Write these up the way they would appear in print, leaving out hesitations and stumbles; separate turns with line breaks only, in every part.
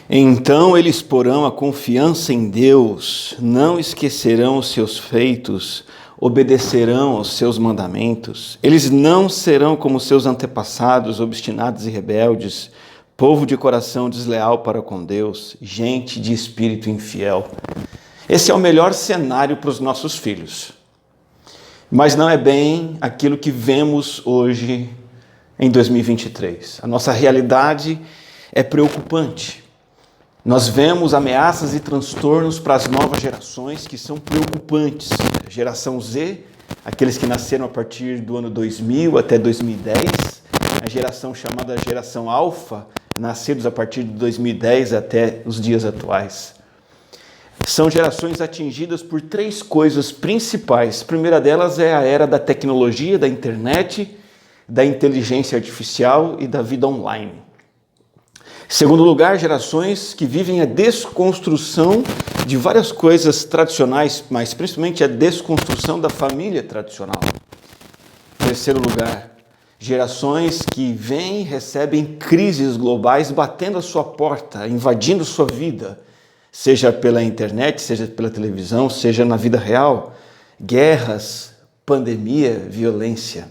Então eles porão a confiança em Deus, não esquecerão os seus feitos, obedecerão aos seus mandamentos. Eles não serão como seus antepassados, obstinados e rebeldes, povo de coração desleal para com Deus, gente de espírito infiel. Esse é o melhor cenário para os nossos filhos. Mas não é bem aquilo que vemos hoje em 2023. A nossa realidade é preocupante. Nós vemos ameaças e transtornos para as novas gerações que são preocupantes. A geração Z, aqueles que nasceram a partir do ano 2000 até 2010, a geração chamada geração Alfa, nascidos a partir de 2010 até os dias atuais. São gerações atingidas por três coisas principais. A primeira delas é a era da tecnologia, da internet, da inteligência artificial e da vida online. Em segundo lugar, gerações que vivem a desconstrução de várias coisas tradicionais, mas principalmente a desconstrução da família tradicional. Em terceiro lugar, gerações que vêm e recebem crises globais batendo a sua porta, invadindo sua vida, seja pela internet, seja pela televisão, seja na vida real. Guerras, pandemia, violência.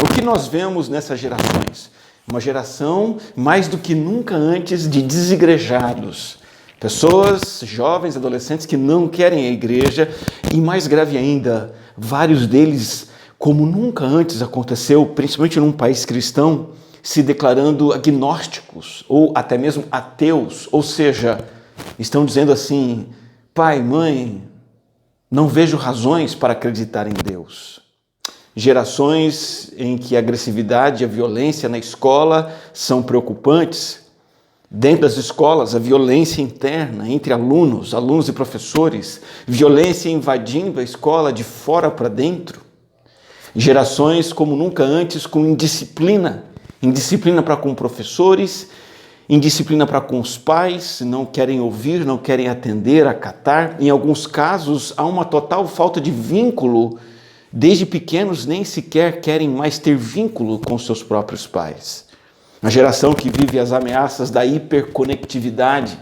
O que nós vemos nessas gerações? Uma geração mais do que nunca antes de desigrejados. Pessoas, jovens, adolescentes que não querem a igreja e, mais grave ainda, vários deles, como nunca antes aconteceu, principalmente num país cristão, se declarando agnósticos ou até mesmo ateus, ou seja, estão dizendo assim: pai, mãe, não vejo razões para acreditar em Deus. Gerações em que a agressividade e a violência na escola são preocupantes. Dentro das escolas, a violência interna entre alunos e professores, violência invadindo a escola de fora para dentro. Gerações como nunca antes com indisciplina para com professores, indisciplina para com os pais, não querem ouvir, não querem atender, acatar. Em alguns casos, há uma total falta de vínculo. Desde pequenos nem sequer querem mais ter vínculo com seus próprios pais. Uma geração que vive as ameaças da hiperconectividade,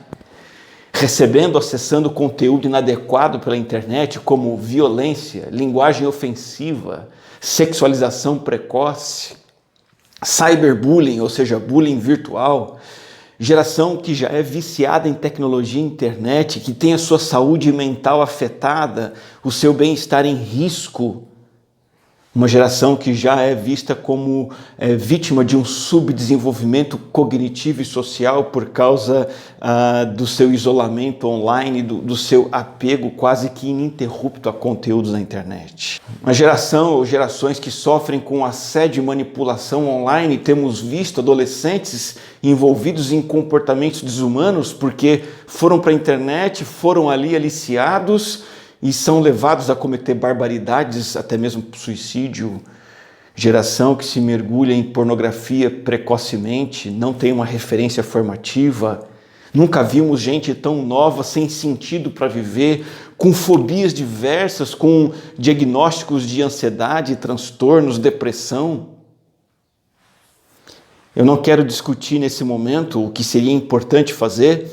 acessando conteúdo inadequado pela internet, como violência, linguagem ofensiva, sexualização precoce, cyberbullying, ou seja, bullying virtual. Geração que já é viciada em tecnologia e internet, que tem a sua saúde mental afetada, o seu bem-estar em risco. Uma geração que já é vista como vítima de um subdesenvolvimento cognitivo e social por causa do seu isolamento online, do seu apego quase que ininterrupto a conteúdos na internet. Uma geração ou gerações que sofrem com assédio e manipulação online. Temos visto adolescentes envolvidos em comportamentos desumanos porque foram para a internet, foram ali aliciados e são levados a cometer barbaridades, até mesmo suicídio. Geração que se mergulha em pornografia precocemente, não tem uma referência formativa. Nunca vimos gente tão nova, sem sentido para viver, com fobias diversas, com diagnósticos de ansiedade, transtornos, depressão. Eu não quero discutir nesse momento o que seria importante fazer,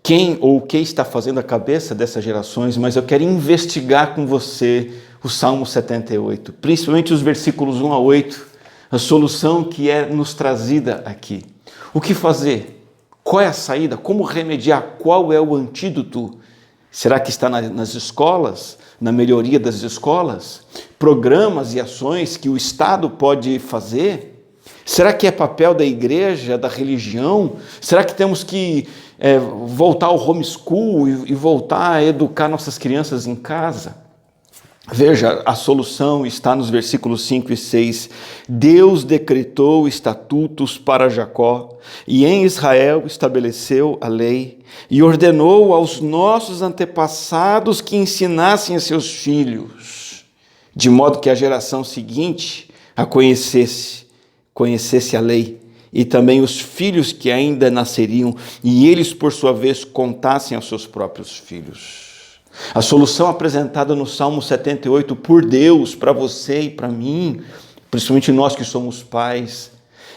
quem ou o que está fazendo a cabeça dessas gerações, mas eu quero investigar com você o Salmo 78, principalmente os versículos 1 a 8, a solução que é nos trazida aqui. O que fazer? Qual é a saída? Como remediar? Qual é o antídoto? Será que está nas escolas, na melhoria das escolas? Programas e ações que o Estado pode fazer? Será que é papel da igreja, da religião? Será que temos que voltar ao homeschool e voltar a educar nossas crianças em casa? Veja, a solução está nos versículos 5 e 6. Deus decretou estatutos para Jacó, e em Israel estabeleceu a lei, e ordenou aos nossos antepassados que ensinassem a seus filhos, de modo que a geração seguinte a conhecesse a lei, e também os filhos que ainda nasceriam, e eles, por sua vez, contassem aos seus próprios filhos. A solução apresentada no Salmo 78 por Deus, para você e para mim, principalmente nós que somos pais,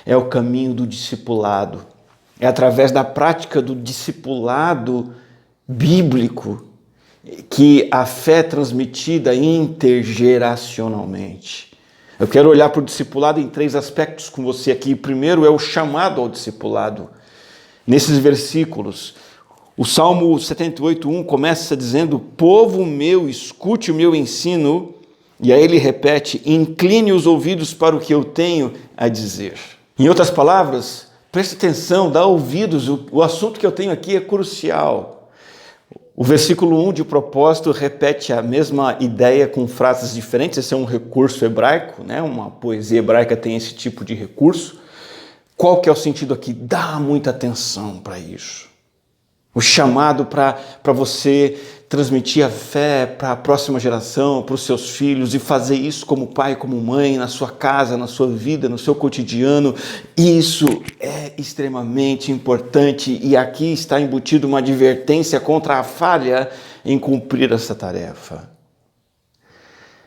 é o caminho do discipulado. É através da prática do discipulado bíblico que a fé é transmitida intergeracionalmente. Eu quero olhar para o discipulado em 3 aspectos com você aqui. O primeiro é o chamado ao discipulado. Nesses versículos, o Salmo 78:1 começa dizendo: povo meu, escute o meu ensino. E aí ele repete: incline os ouvidos para o que eu tenho a dizer. Em outras palavras, preste atenção, dá ouvidos, o assunto que eu tenho aqui é crucial. O versículo 1 de propósito repete a mesma ideia com frases diferentes. Esse é um recurso hebraico, né? Uma poesia hebraica tem esse tipo de recurso. Qual que é o sentido aqui? Dá muita atenção para isso. O chamado para você transmitir a fé para a próxima geração, para os seus filhos, e fazer isso como pai, como mãe, na sua casa, na sua vida, no seu cotidiano. Isso é extremamente importante, e aqui está embutido uma advertência contra a falha em cumprir essa tarefa.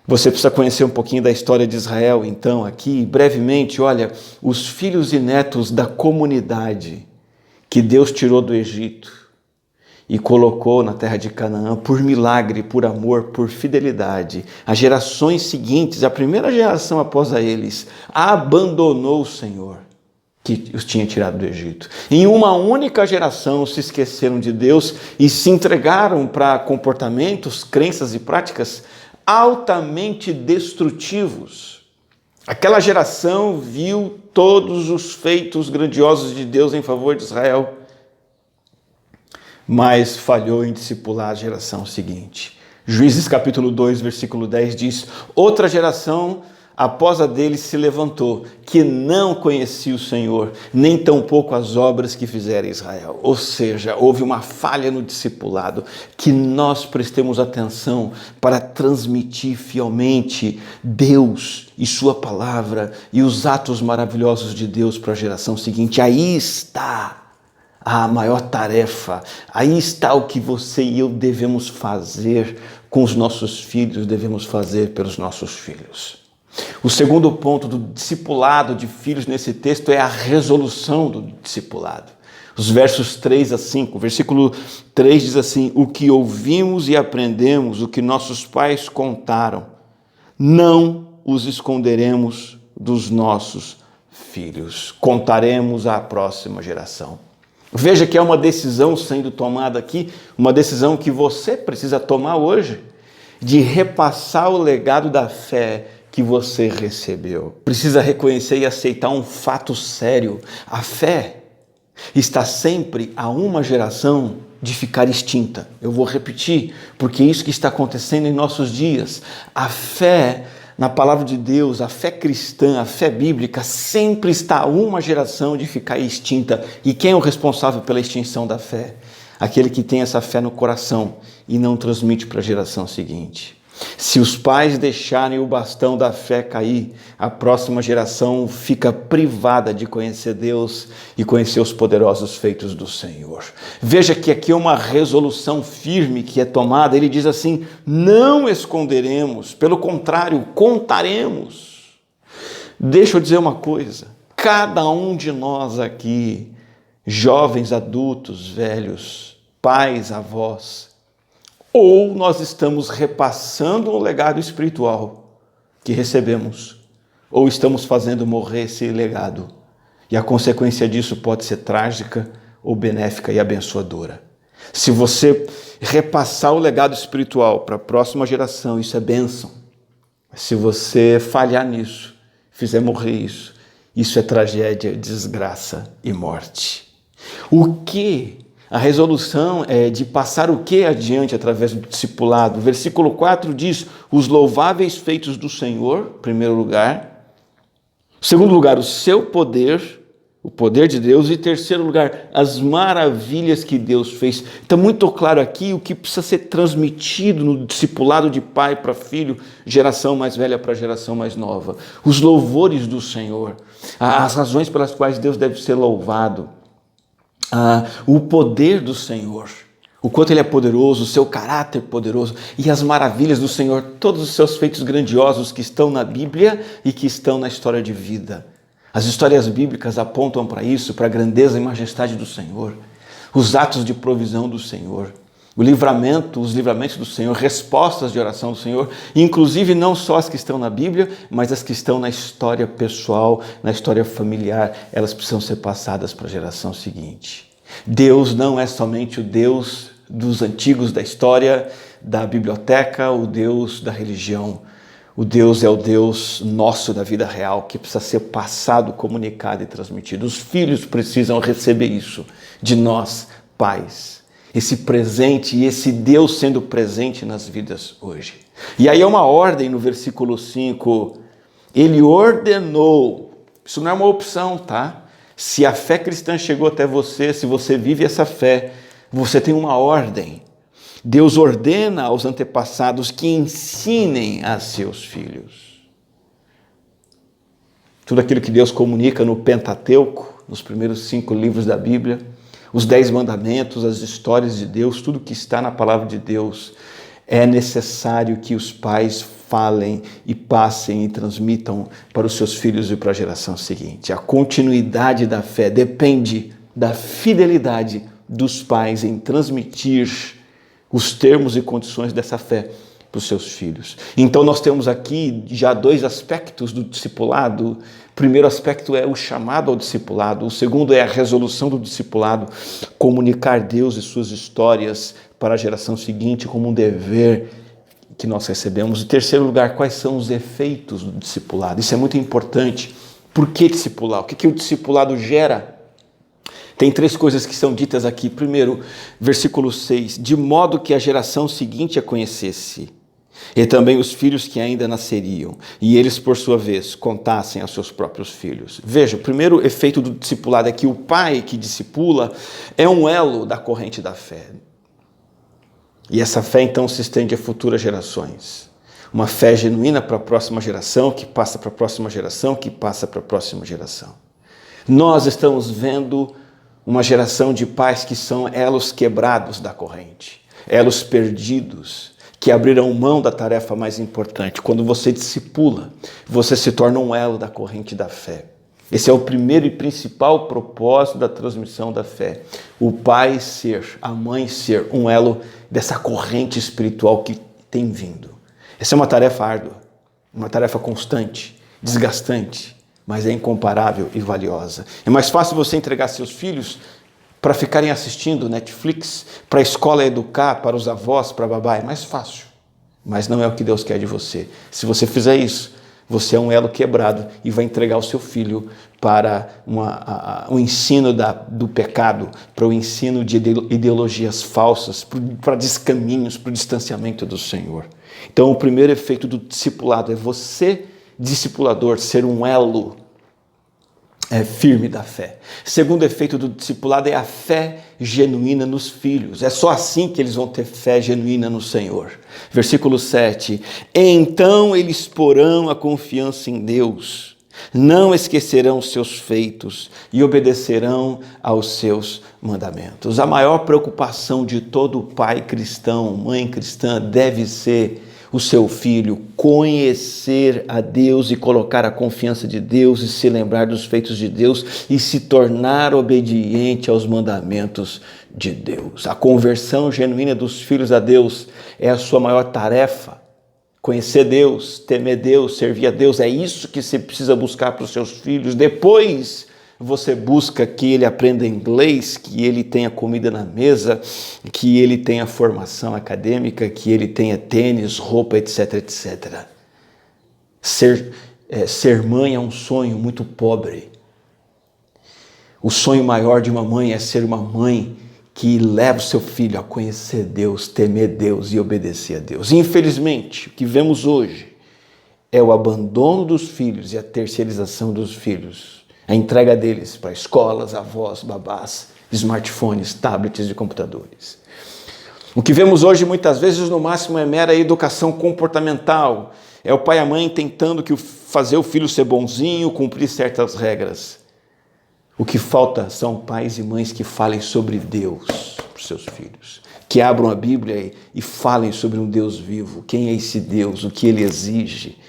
Você precisa conhecer um pouquinho da história de Israel, então, aqui, brevemente. Olha, os filhos e netos da comunidade que Deus tirou do Egito e colocou na terra de Canaã por milagre, por amor, por fidelidade. As gerações seguintes, a primeira geração após a eles, abandonou o Senhor que os tinha tirado do Egito. Em uma única geração se esqueceram de Deus e se entregaram para comportamentos, crenças e práticas altamente destrutivos. Aquela geração viu todos os feitos grandiosos de Deus em favor de Israel, mas falhou em discipular a geração seguinte. Juízes capítulo 2, versículo 10 diz: outra geração após a deles se levantou, que não conhecia o Senhor, nem tampouco as obras que fizera Israel. Ou seja, houve uma falha no discipulado. Que nós prestemos atenção para transmitir fielmente Deus e sua palavra e os atos maravilhosos de Deus para a geração seguinte. Aí está a maior tarefa, aí está o que você e eu devemos fazer com os nossos filhos, devemos fazer pelos nossos filhos. O segundo ponto do discipulado de filhos nesse texto é a resolução do discipulado. Os versos 3 a 5, versículo 3 diz assim: o que ouvimos e aprendemos, o que nossos pais contaram, não os esconderemos dos nossos filhos, contaremos à próxima geração. Veja que é uma decisão sendo tomada aqui, uma decisão que você precisa tomar hoje, de repassar o legado da fé que você recebeu. Precisa reconhecer e aceitar um fato sério. A fé está sempre a uma geração de ficar extinta. Eu vou repetir, porque é isso que está acontecendo em nossos dias. A fé na palavra de Deus, a fé cristã, a fé bíblica, sempre está a uma geração de ficar extinta. E quem é o responsável pela extinção da fé? Aquele que tem essa fé no coração e não transmite para a geração seguinte. Se os pais deixarem o bastão da fé cair, a próxima geração fica privada de conhecer Deus e conhecer os poderosos feitos do Senhor. Veja que aqui é uma resolução firme que é tomada. Ele diz assim: não esconderemos, pelo contrário, contaremos. Deixa eu dizer uma coisa: cada um de nós aqui, jovens, adultos, velhos, pais, avós, ou nós estamos repassando o legado espiritual que recebemos, ou estamos fazendo morrer esse legado. E a consequência disso pode ser trágica ou benéfica e abençoadora. Se você repassar o legado espiritual para a próxima geração, isso é bênção. Se você falhar nisso, fizer morrer isso, isso é tragédia, desgraça e morte. O que? A resolução é de passar o que adiante através do discipulado. Versículo 4 diz: os louváveis feitos do Senhor, em primeiro lugar. Segundo lugar, o seu poder, o poder de Deus. E terceiro lugar, as maravilhas que Deus fez. Está muito claro aqui o que precisa ser transmitido no discipulado de pai para filho, geração mais velha para geração mais nova. Os louvores do Senhor, as razões pelas quais Deus deve ser louvado. O poder do Senhor, o quanto Ele é poderoso, o seu caráter poderoso e as maravilhas do Senhor, todos os seus feitos grandiosos que estão na Bíblia e que estão na história de vida. As histórias bíblicas apontam para isso, para a grandeza e majestade do Senhor, os atos de provisão do Senhor, os livramentos do Senhor, respostas de oração do Senhor, inclusive não só as que estão na Bíblia, mas as que estão na história pessoal, na história familiar, elas precisam ser passadas para a geração seguinte. Deus não é somente o Deus dos antigos da história, da biblioteca, o Deus da religião. O Deus é o Deus nosso da vida real, que precisa ser passado, comunicado e transmitido. Os filhos precisam receber isso de nós, pais. Esse presente e esse Deus sendo presente nas vidas hoje. E aí é uma ordem no versículo 5. Ele ordenou. Isso não é uma opção, tá? Se a fé cristã chegou até você, se você vive essa fé, você tem uma ordem. Deus ordena aos antepassados que ensinem a seus filhos. Tudo aquilo que Deus comunica no Pentateuco, nos primeiros 5 livros da Bíblia, os 10 mandamentos, as histórias de Deus, tudo que está na palavra de Deus, é necessário que os pais falem e passem e transmitam para os seus filhos e para a geração seguinte. A continuidade da fé depende da fidelidade dos pais em transmitir os termos e condições dessa fé para os seus filhos. Então nós temos aqui já 2 aspectos do discipulado. O primeiro aspecto é o chamado ao discipulado. O segundo é a resolução do discipulado, comunicar Deus e suas histórias para a geração seguinte como um dever que nós recebemos. Em terceiro lugar, quais são os efeitos do discipulado? Isso é muito importante. Por que discipular? O que o discipulado gera? Tem 3 coisas que são ditas aqui. Primeiro, versículo 6, de modo que a geração seguinte a conhecesse, e também os filhos que ainda nasceriam, e eles, por sua vez, contassem aos seus próprios filhos. Veja, o primeiro efeito do discipulado é que o pai que discipula é um elo da corrente da fé. E essa fé, então, se estende a futuras gerações. Uma fé genuína para a próxima geração, que passa para a próxima geração, que passa para a próxima geração. Nós estamos vendo uma geração de pais que são elos quebrados da corrente, elos perdidos, que abriram mão da tarefa mais importante. Quando você discipula, você se torna um elo da corrente da fé. Esse é o primeiro e principal propósito da transmissão da fé. O pai ser, a mãe ser um elo dessa corrente espiritual que tem vindo. Essa é uma tarefa árdua, uma tarefa constante, desgastante, mas é incomparável e valiosa. É mais fácil você entregar seus filhos para ficarem assistindo Netflix, para a escola educar, para os avós, para a babá, é mais fácil. Mas não é o que Deus quer de você. Se você fizer isso, você é um elo quebrado e vai entregar o seu filho para o ensino do pecado, para o ensino de ideologias falsas, para descaminhos, para o distanciamento do Senhor. Então, o primeiro efeito do discipulado é você, discipulador, ser um elo firme da fé. Segundo efeito do discipulado é a fé genuína nos filhos. É só assim que eles vão ter fé genuína no Senhor. Versículo 7. Então eles porão a confiança em Deus, não esquecerão os seus feitos e obedecerão aos seus mandamentos. A maior preocupação de todo pai cristão, mãe cristã, deve ser o seu filho conhecer a Deus e colocar a confiança de Deus e se lembrar dos feitos de Deus e se tornar obediente aos mandamentos de Deus. A conversão genuína dos filhos a Deus é a sua maior tarefa. Conhecer Deus, temer Deus, servir a Deus, é isso que você precisa buscar para os seus filhos. Depois você busca que ele aprenda inglês, que ele tenha comida na mesa, que ele tenha formação acadêmica, que ele tenha tênis, roupa, etc, etc. Ser mãe é um sonho muito pobre. O sonho maior de uma mãe é ser uma mãe que leva o seu filho a conhecer Deus, temer Deus e obedecer a Deus. Infelizmente, o que vemos hoje é o abandono dos filhos e a terceirização dos filhos. A entrega deles para escolas, avós, babás, smartphones, tablets e computadores. O que vemos hoje muitas vezes no máximo é mera educação comportamental. É o pai e a mãe tentando fazer o filho ser bonzinho, cumprir certas regras. O que falta são pais e mães que falem sobre Deus para os seus filhos. Que abram a Bíblia e falem sobre um Deus vivo. Quem é esse Deus? O que ele exige?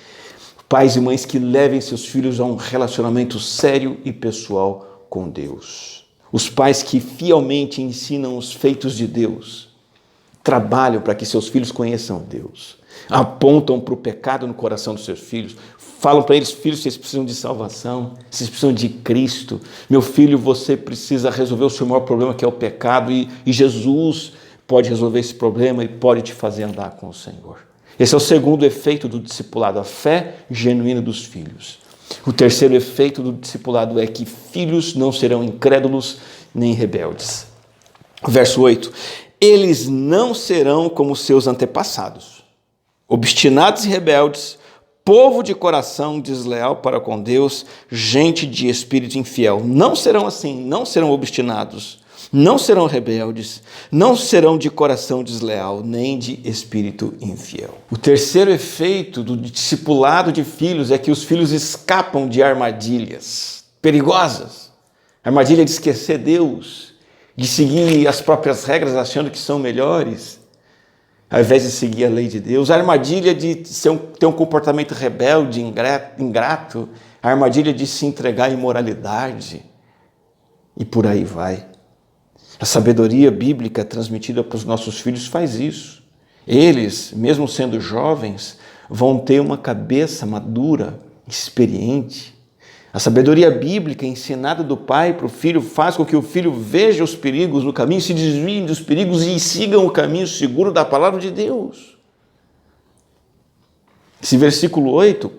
Pais e mães que levem seus filhos a um relacionamento sério e pessoal com Deus. Os pais que fielmente ensinam os feitos de Deus, trabalham para que seus filhos conheçam Deus, apontam para o pecado no coração dos seus filhos, falam para eles: filhos, vocês precisam de salvação, vocês precisam de Cristo. Meu filho, você precisa resolver o seu maior problema, que é o pecado, e Jesus pode resolver esse problema e pode te fazer andar com o Senhor. Esse é o segundo efeito do discipulado, a fé genuína dos filhos. O terceiro efeito do discipulado é que filhos não serão incrédulos nem rebeldes. Verso 8: eles não serão como seus antepassados, obstinados e rebeldes, povo de coração desleal para com Deus, gente de espírito infiel. Não serão assim, não serão obstinados, não serão rebeldes, não serão de coração desleal, nem de espírito infiel. O terceiro efeito do discipulado de filhos é que os filhos escapam de armadilhas perigosas. A armadilha de esquecer Deus, de seguir as próprias regras achando que são melhores, ao invés de seguir a lei de Deus. A armadilha de ter um comportamento rebelde, ingrato, a armadilha de se entregar à imoralidade, e por aí vai. A sabedoria bíblica transmitida para os nossos filhos faz isso. Eles, mesmo sendo jovens, vão ter uma cabeça madura, experiente. A sabedoria bíblica ensinada do pai para o filho faz com que o filho veja os perigos no caminho, se desvie dos perigos e sigam o caminho seguro da palavra de Deus. Esse versículo 8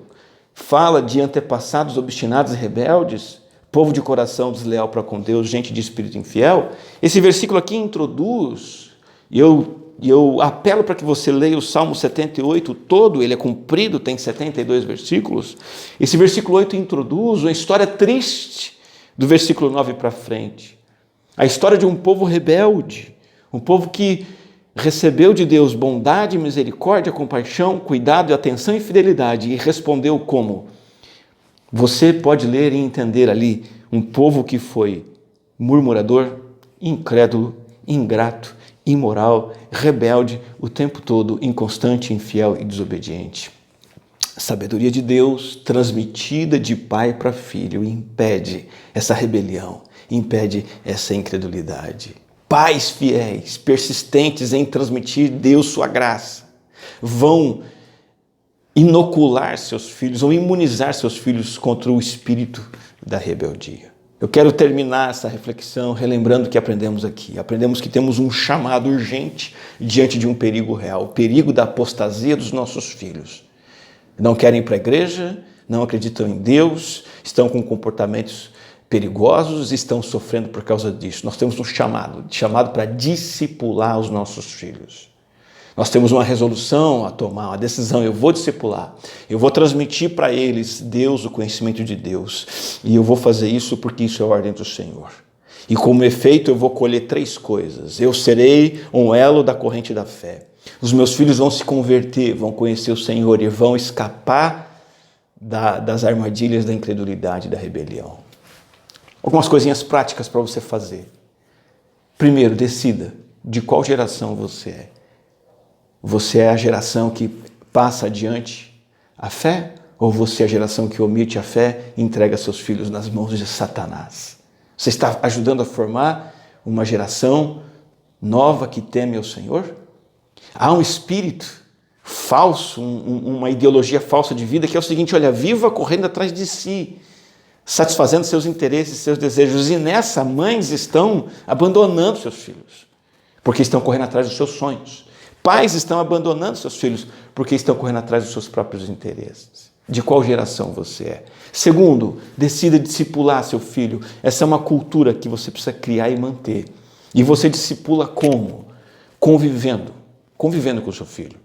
fala de antepassados obstinados e rebeldes, povo de coração desleal para com Deus, gente de espírito infiel. Esse versículo aqui introduz, e eu apelo para que você leia o Salmo 78 todo, ele é comprido, tem 72 versículos. Esse versículo 8 introduz uma história triste do versículo 9 para frente. A história de um povo rebelde, um povo que recebeu de Deus bondade, misericórdia, compaixão, cuidado, atenção e fidelidade, e respondeu como? Você pode ler e entender ali um povo que foi murmurador, incrédulo, ingrato, imoral, rebelde, o tempo todo inconstante, infiel e desobediente. A sabedoria de Deus, transmitida de pai para filho, impede essa rebelião, impede essa incredulidade. Pais fiéis, persistentes em transmitir Deus sua graça, vão inocular seus filhos ou imunizar seus filhos contra o espírito da rebeldia. Eu quero terminar essa reflexão relembrando o que aprendemos aqui. Aprendemos que temos um chamado urgente diante de um perigo real, o perigo da apostasia dos nossos filhos. Não querem ir para a igreja, não acreditam em Deus, estão com comportamentos perigosos, estão sofrendo por causa disso. Nós temos um chamado para discipular os nossos filhos. Nós temos uma resolução a tomar, uma decisão. Eu vou discipular, eu vou transmitir para eles Deus, o conhecimento de Deus. E eu vou fazer isso porque isso é a ordem do Senhor. E como efeito eu vou colher 3 coisas. Eu serei um elo da corrente da fé. Os meus filhos vão se converter, vão conhecer o Senhor e vão escapar das armadilhas da incredulidade, da rebelião. Algumas coisinhas práticas para você fazer. Primeiro, decida de qual geração você é. Você é a geração que passa adiante a fé? Ou você é a geração que omite a fé e entrega seus filhos nas mãos de Satanás? Você está ajudando a formar uma geração nova que teme ao Senhor? Há um espírito falso, uma ideologia falsa de vida que é o seguinte: olha, viva correndo atrás de si, satisfazendo seus interesses, seus desejos. E nessa, mães estão abandonando seus filhos, porque estão correndo atrás dos seus sonhos. Pais estão abandonando seus filhos porque estão correndo atrás dos seus próprios interesses. De qual geração você é? Segundo, decida discipular seu filho. Essa é uma cultura que você precisa criar e manter. E você discipula como? Convivendo com o seu filho.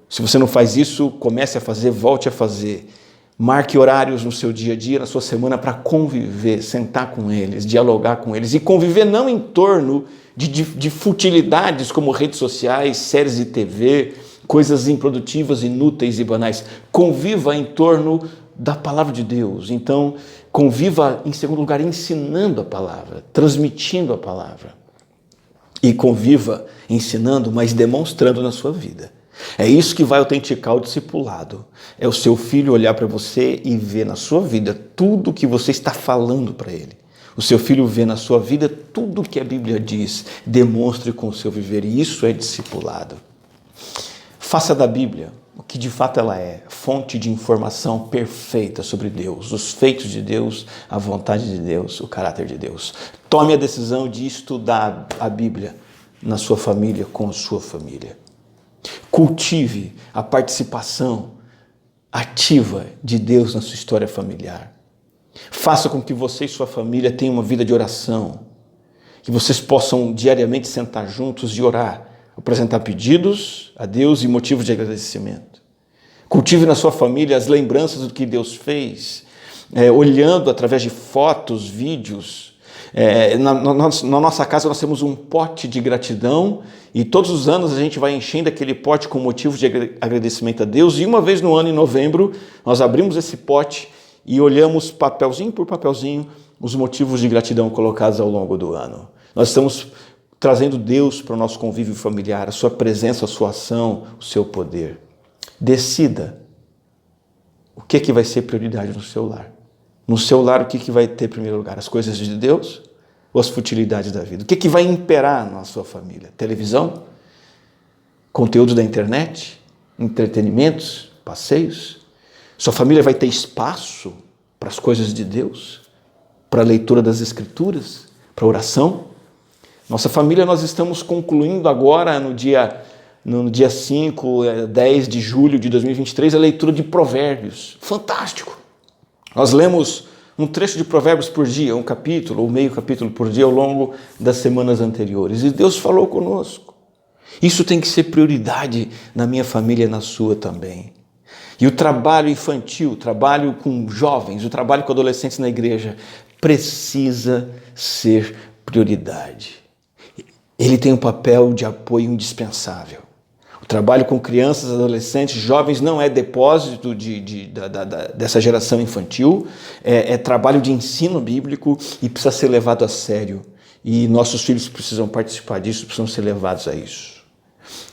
Se você não faz isso, comece a fazer, volte a fazer. Marque horários no seu dia a dia, na sua semana, para conviver, sentar com eles, dialogar com eles. E conviver não em torno de futilidades como redes sociais, séries de TV, coisas improdutivas, inúteis e banais. Conviva em torno da palavra de Deus. Então, conviva, em segundo lugar, ensinando a palavra, transmitindo a palavra. E conviva ensinando, mas demonstrando na sua vida. É isso que vai autenticar o discipulado. É o seu filho olhar para você e ver na sua vida tudo que você está falando para ele. O seu filho vê na sua vida tudo que a Bíblia diz, demonstre com o seu viver, e isso é discipulado. Faça da Bíblia o que de fato ela é, fonte de informação perfeita sobre Deus, os feitos de Deus, a vontade de Deus, o caráter de Deus. Tome a decisão de estudar a Bíblia na sua família, com a sua família. Cultive a participação ativa de Deus na sua história familiar. Faça com que você e sua família tenham uma vida de oração, que vocês possam diariamente sentar juntos e orar, apresentar pedidos a Deus e motivos de agradecimento. Cultive na sua família as lembranças do que Deus fez, olhando através de fotos, vídeos. Na nossa casa nós temos um pote de gratidão e todos os anos a gente vai enchendo aquele pote com motivo de agradecimento a Deus, e uma vez no ano, em novembro, nós abrimos esse pote e olhamos papelzinho por papelzinho os motivos de gratidão colocados ao longo do ano. Nós estamos trazendo Deus para o nosso convívio familiar, a sua presença, a sua ação, o seu poder. Decida o que vai ser prioridade no seu lar. No seu lar, o que vai ter em primeiro lugar? As coisas de Deus ou as futilidades da vida? O que vai imperar na sua família? Televisão? Conteúdo da internet? Entretenimentos? Passeios? Sua família vai ter espaço para as coisas de Deus? Para a leitura das Escrituras? Para a oração? Nossa família, nós estamos concluindo agora, no dia 5, 10 de julho de 2023, a leitura de Provérbios. Fantástico! Nós lemos um trecho de Provérbios por dia, um capítulo ou meio capítulo por dia ao longo das semanas anteriores. E Deus falou conosco. Isso tem que ser prioridade na minha família e na sua também. E o trabalho infantil, o trabalho com jovens, o trabalho com adolescentes na igreja precisa ser prioridade. Ele tem um papel de apoio indispensável. O trabalho com crianças, adolescentes, jovens não é depósito dessa geração infantil, é trabalho de ensino bíblico e precisa ser levado a sério. E nossos filhos precisam participar disso, precisam ser levados a isso.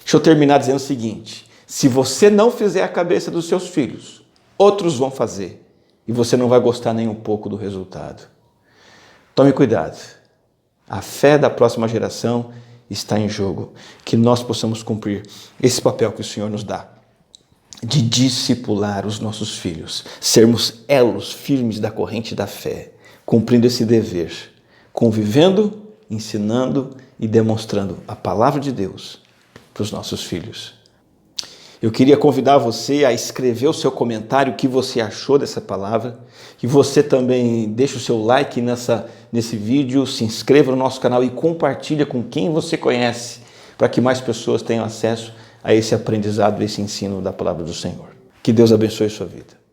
Deixa eu terminar dizendo o seguinte: se você não fizer a cabeça dos seus filhos, outros vão fazer e você não vai gostar nem um pouco do resultado. Tome cuidado. A fé da próxima geração está em jogo. Que nós possamos cumprir esse papel que o Senhor nos dá, de discipular os nossos filhos, sermos elos firmes da corrente da fé, cumprindo esse dever, convivendo, ensinando e demonstrando a palavra de Deus para os nossos filhos. Eu queria convidar você a escrever o seu comentário, o que você achou dessa palavra, que você também deixe o seu like nesse vídeo, se inscreva no nosso canal e compartilha com quem você conhece, para que mais pessoas tenham acesso a esse aprendizado, esse ensino da palavra do Senhor. Que Deus abençoe a sua vida.